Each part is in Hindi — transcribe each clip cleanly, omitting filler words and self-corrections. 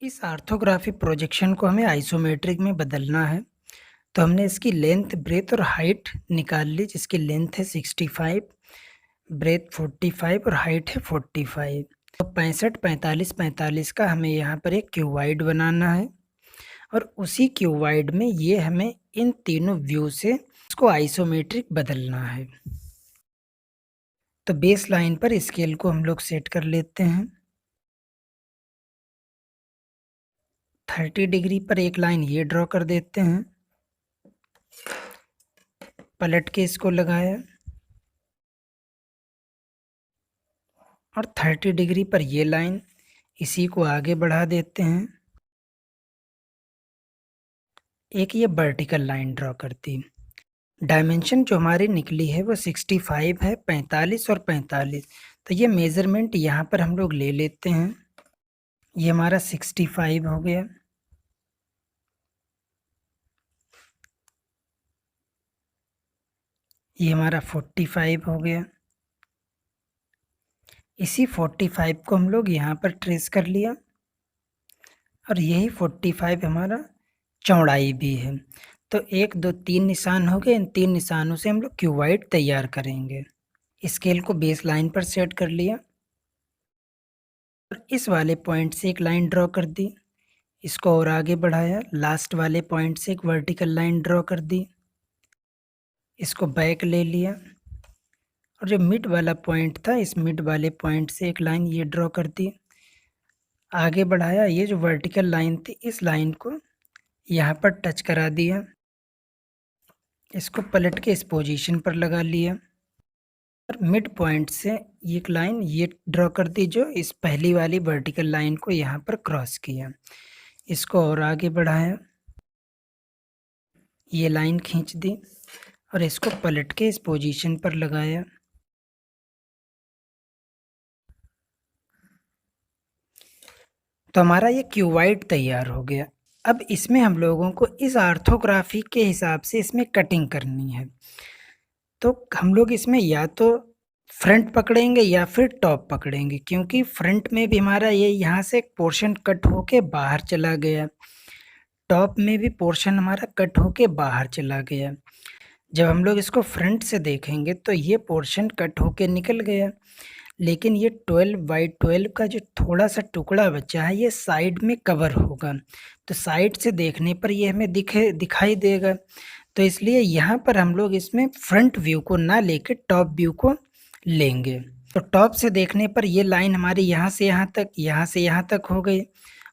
इस ऑर्थोग्राफी प्रोजेक्शन को हमें आइसोमेट्रिक में बदलना है। तो हमने इसकी लेंथ, ब्रेथ और हाइट निकाल ली, जिसकी लेंथ है 65, ब्रेथ 45 और हाइट है 45। तो 65, 45, 45 का हमें यहाँ पर एक क्यूबाइड बनाना है और उसी क्यूबाइड में ये हमें इन तीनों व्यू से इसको आइसोमेट्रिक बदलना है। तो बेस लाइन पर स्केल को हम लोग सेट कर लेते हैं। 30 डिग्री पर एक लाइन ये ड्रॉ कर देते हैं, पलट के इसको लगाया और 30 डिग्री पर ये लाइन, इसी को आगे बढ़ा देते हैं। एक ये वर्टिकल लाइन ड्रॉ करती। डायमेंशन जो हमारी निकली है वो 65 है, 45 और 45। तो ये मेजरमेंट यहाँ पर हम लोग ले लेते हैं। ये हमारा 65 हो गया, ये हमारा 45 हो गया। इसी 45 को हम लोग यहाँ पर ट्रेस कर लिया और यही 45 हमारा चौड़ाई भी है। तो 1, 2, 3 निशान हो गए। इन 3 निशानों से हम लोग क्यूबाइड तैयार करेंगे। स्केल को बेस लाइन पर सेट कर लिया और इस वाले पॉइंट से एक लाइन ड्रॉ कर दी, इसको और आगे बढ़ाया। लास्ट वाले पॉइंट से एक वर्टिकल लाइन ड्रॉ कर दी, इसको बैक ले लिया और जो मिड वाला पॉइंट था, इस मिड वाले पॉइंट से एक लाइन ये ड्रॉ कर दी, आगे बढ़ाया। ये जो वर्टिकल लाइन थी, इस लाइन को यहाँ पर टच करा दिया, इसको पलट के इस पोजीशन पर लगा लिया और मिड पॉइंट से एक लाइन ये ड्रॉ कर दी, जो इस पहली वाली वर्टिकल लाइन को यहाँ पर क्रॉस किया। इसको और आगे बढ़ाया, ये लाइन खींच दी और इसको पलट के इस पोजीशन पर लगाया। तो हमारा ये क्यूबाइड तैयार हो गया। अब इसमें हम लोगों को इस ऑर्थोग्राफी के हिसाब से इसमें कटिंग करनी है। तो हम लोग इसमें या तो फ्रंट पकड़ेंगे या फिर टॉप पकड़ेंगे, क्योंकि फ्रंट में भी हमारा ये यहाँ से एक पोर्शन कट होके बाहर चला गया, टॉप में भी पोर्शन हमारा कट होके बाहर चला गया। जब हम लोग इसको फ्रंट से देखेंगे तो ये पोर्शन कट होके निकल गया, लेकिन ये 12/12 का जो थोड़ा सा टुकड़ा बचा है, ये साइड में कवर होगा। तो साइड से देखने पर ये हमें दिखाई देगा। तो इसलिए यहाँ पर हम लोग इसमें फ्रंट व्यू को ना लेके टॉप व्यू को लेंगे। तो टॉप से देखने पर ये लाइन हमारी यहाँ से यहाँ तक, यहाँ से यहाँ तक हो गई।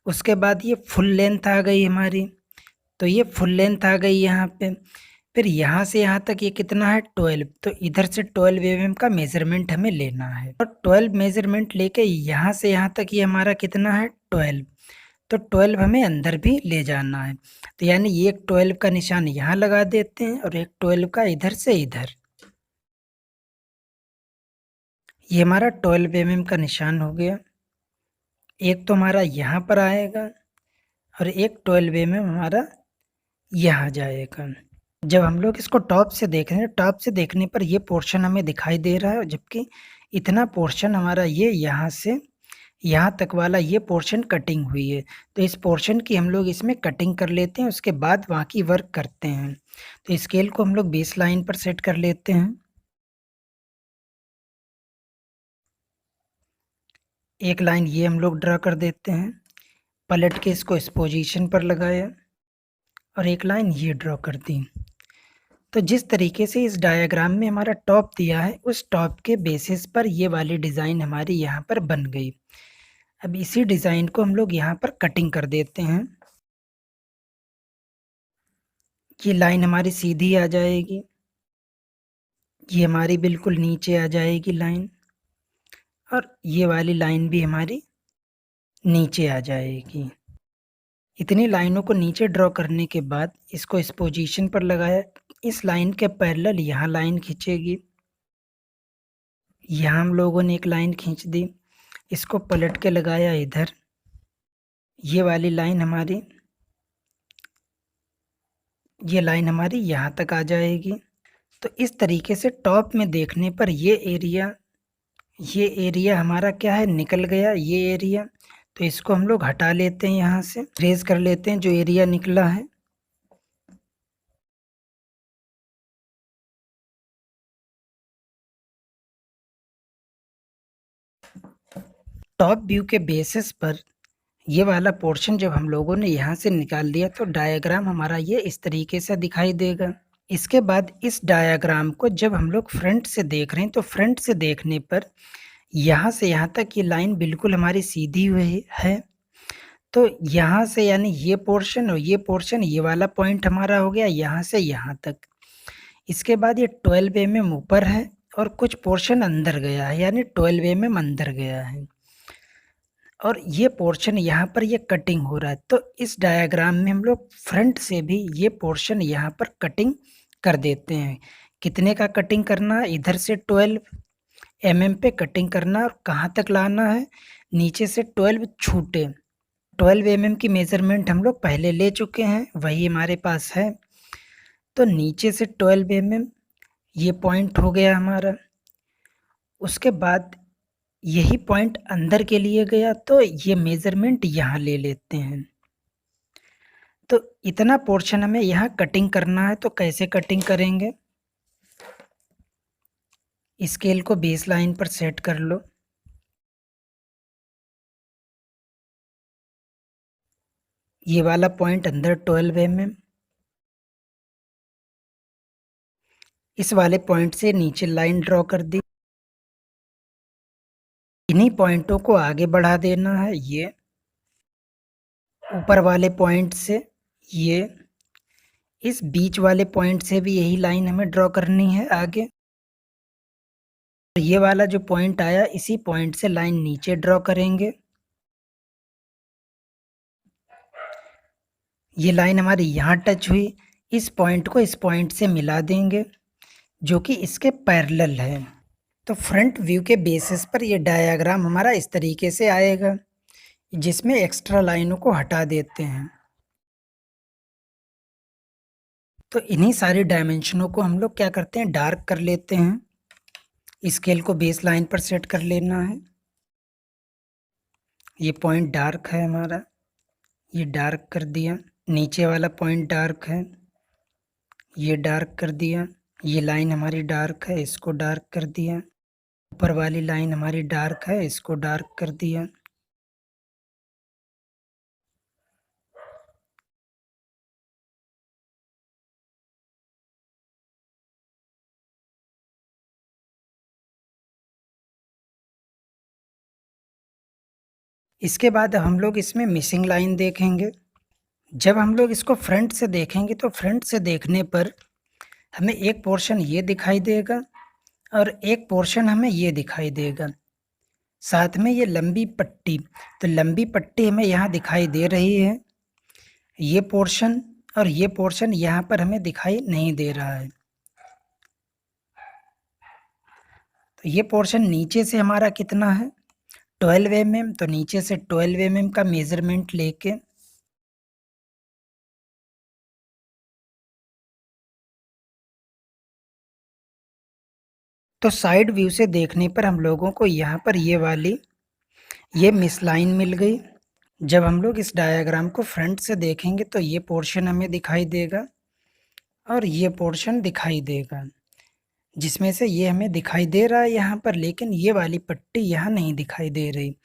उसके बाद ये फुल लेंथ आ गई हमारी, तो ये फुल लेंथ आ गई यहाँ पे। फिर यहाँ से यहाँ तक ये कितना है, 12। तो इधर से 12 mm का मेजरमेंट हमें लेना है और 12 मेजरमेंट लेके यहाँ से यहाँ तक ये हमारा कितना है, 12। तो 12 हमें अंदर भी ले जाना है। तो यानी ये एक 12 का निशान यहाँ लगा देते हैं और एक 12 का इधर से इधर। ये हमारा 12 mm का निशान हो गया। एक तो हमारा यहाँ पर आएगा और एक 12 mm हमारा यहाँ जाएगा। जब हम लोग इसको टॉप से देख रहे हैं, टॉप से देखने पर ये पोर्शन हमें दिखाई दे रहा है, जबकि इतना पोर्शन हमारा ये यहाँ से यहाँ तक वाला ये पोर्शन कटिंग हुई है। तो इस पोर्शन की हम लोग इसमें कटिंग कर लेते हैं, उसके बाद बाकी वर्क करते हैं। तो स्केल को हम लोग बेस लाइन पर सेट कर लेते हैं। एक लाइन ये हम लोग ड्रा कर देते हैं, पलट के इसको इस पोजीशन पर लगाया और एक लाइन ये ड्रॉ कर दी। तो जिस तरीके से इस डायग्राम में हमारा टॉप दिया है, उस टॉप के बेसिस पर ये वाली डिज़ाइन हमारी यहाँ पर बन गई। अब इसी डिज़ाइन को हम लोग यहाँ पर कटिंग कर देते हैं। ये लाइन हमारी सीधी आ जाएगी, ये हमारी बिल्कुल नीचे आ जाएगी लाइन, और ये वाली लाइन भी हमारी नीचे आ जाएगी। इतनी लाइनों को नीचे ड्रॉ करने के बाद इसको इस पोजीशन पर लगाया। इस लाइन के पैरेलल यहाँ लाइन खींचेगी, यहाँ हम लोगों ने एक लाइन खींच दी, इसको पलट के लगाया इधर, ये वाली लाइन हमारी, ये लाइन हमारी यहाँ तक आ जाएगी। तो इस तरीके से टॉप में देखने पर ये एरिया हमारा क्या है, निकल गया ये एरिया। तो इसको हम लोग हटा लेते हैं, यहाँ से इरेज़ कर लेते हैं जो एरिया निकला है। टॉप व्यू के बेसिस पर ये वाला पोर्शन जब हम लोगों ने यहाँ से निकाल लिया तो डायग्राम हमारा ये इस तरीके से दिखाई देगा। इसके बाद इस डायग्राम को जब हम लोग फ्रंट से देख रहे हैं तो फ्रंट से देखने पर यहाँ से यहाँ तक ये लाइन बिल्कुल हमारी सीधी हुई है। तो यहाँ से यानी ये पोर्शन और ये पोर्शन, ये वाला पॉइंट हमारा हो गया यहाँ से यहाँ तक। इसके बाद ये 12 mm ऊपर है और कुछ पोर्शन अंदर गया है, यानी 12 mm अंदर गया है। और ये पोर्शन यहाँ पर ये कटिंग हो रहा है। तो इस डायग्राम में हम लोग फ्रंट से भी ये पोर्शन यहाँ पर कटिंग कर देते हैं। कितने का कटिंग करना है? इधर से 12 mm पे कटिंग करना है और कहाँ तक लाना है? नीचे से 12 छूटे। 12 mm की मेज़रमेंट हम लोग पहले ले चुके हैं, वही हमारे पास है। तो नीचे से 12 mm ये पॉइंट हो गया हमारा। उसके बाद यही पॉइंट अंदर के लिए गया तो ये मेज़रमेंट यहाँ ले लेते हैं। तो इतना पोर्शन हमें यहाँ कटिंग करना है, तो कैसे कटिंग करेंगे? स्केल को बेस लाइन पर सेट कर लो। ये वाला पॉइंट अंदर 12 mm, इस वाले पॉइंट से नीचे लाइन ड्रॉ कर दी। इन्हीं पॉइंटों को आगे बढ़ा देना है। ये ऊपर वाले पॉइंट से ये इस बीच वाले पॉइंट से भी यही लाइन हमें ड्रॉ करनी है आगे। ये वाला जो पॉइंट आया इसी पॉइंट से लाइन नीचे ड्रॉ करेंगे। ये लाइन हमारी यहाँ टच हुई, इस पॉइंट को इस पॉइंट से मिला देंगे जो कि इसके पैरेलल है। तो फ्रंट व्यू के बेसिस पर ये डायग्राम हमारा इस तरीके से आएगा, जिसमें एक्स्ट्रा लाइनों को हटा देते हैं। तो इन्हीं सारी डायमेंशनों को हम लोग क्या करते हैं, डार्क कर लेते हैं। स्केल को बेस लाइन पर सेट कर लेना है। ये पॉइंट डार्क है हमारा, ये डार्क कर दिया। नीचे वाला पॉइंट डार्क है, ये डार्क कर दिया। ये लाइन हमारी डार्क है, इसको डार्क कर दिया। ऊपर वाली लाइन हमारी डार्क है, इसको डार्क कर दिया। इसके बाद हम लोग इसमें मिसिंग लाइन देखेंगे। जब हम लोग इसको फ्रंट से देखेंगे तो फ्रंट से देखने पर हमें एक पोर्शन ये दिखाई देगा और एक पोर्शन हमें ये दिखाई देगा। साथ में ये लंबी पट्टी, तो लंबी पट्टी हमें यहाँ दिखाई दे रही है। ये पोर्शन और ये पोर्शन यहाँ पर हमें दिखाई नहीं दे रहा है। तो ये पोर्शन नीचे से हमारा कितना है? 12 mm। तो नीचे से 12 mm का मेज़रमेंट लेके तो साइड व्यू से देखने पर हम लोगों को यहाँ पर ये वाली ये मिसलाइन मिल गई। जब हम लोग इस डायग्राम को फ्रंट से देखेंगे तो ये पोर्शन हमें दिखाई देगा और ये पोर्शन दिखाई देगा, जिसमें से ये हमें दिखाई दे रहा है यहाँ पर, लेकिन ये वाली पट्टी यहाँ नहीं दिखाई दे रही।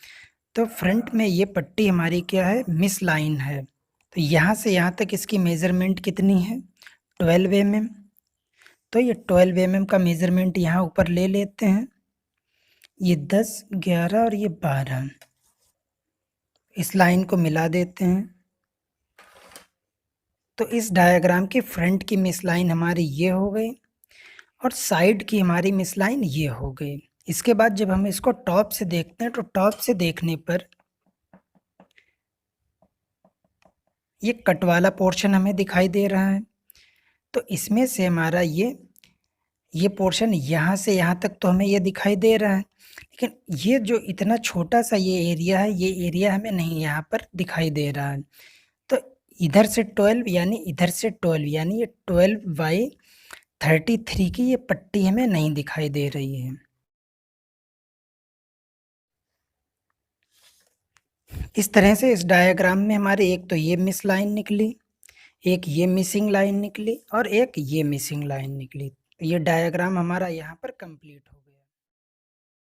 तो फ्रंट में ये पट्टी हमारी क्या है? मिस लाइन है। तो यहाँ से यहाँ तक इसकी मेज़रमेंट कितनी है? 12 mm। तो ये 12 mm का मेज़रमेंट यहाँ ऊपर ले लेते हैं। ये 10, 11 और ये 12, इस लाइन को मिला देते हैं। तो इस डायग्राम की फ्रंट की मिस लाइन हमारी ये हो गई और साइड की हमारी मिस लाइन ये हो गई। इसके बाद जब हम इसको टॉप से देखते हैं तो टॉप से देखने पर ये कट वाला पोर्शन हमें दिखाई दे रहा है। तो इसमें से हमारा ये पोर्शन यहाँ से यहाँ तक तो हमें ये दिखाई दे रहा है, लेकिन ये जो इतना छोटा सा ये एरिया है, ये एरिया हमें नहीं यहाँ पर दिखाई दे रहा है। तो इधर से 12 यानी इधर से 12 यानी ये 12/33 की ये पट्टी हमें नहीं दिखाई दे रही है। इस तरह से इस डायग्राम में हमारे एक तो ये मिस लाइन निकली, एक ये मिसिंग लाइन निकली और एक ये मिसिंग लाइन निकली। ये डायग्राम हमारा यहाँ पर कंप्लीट हो गया।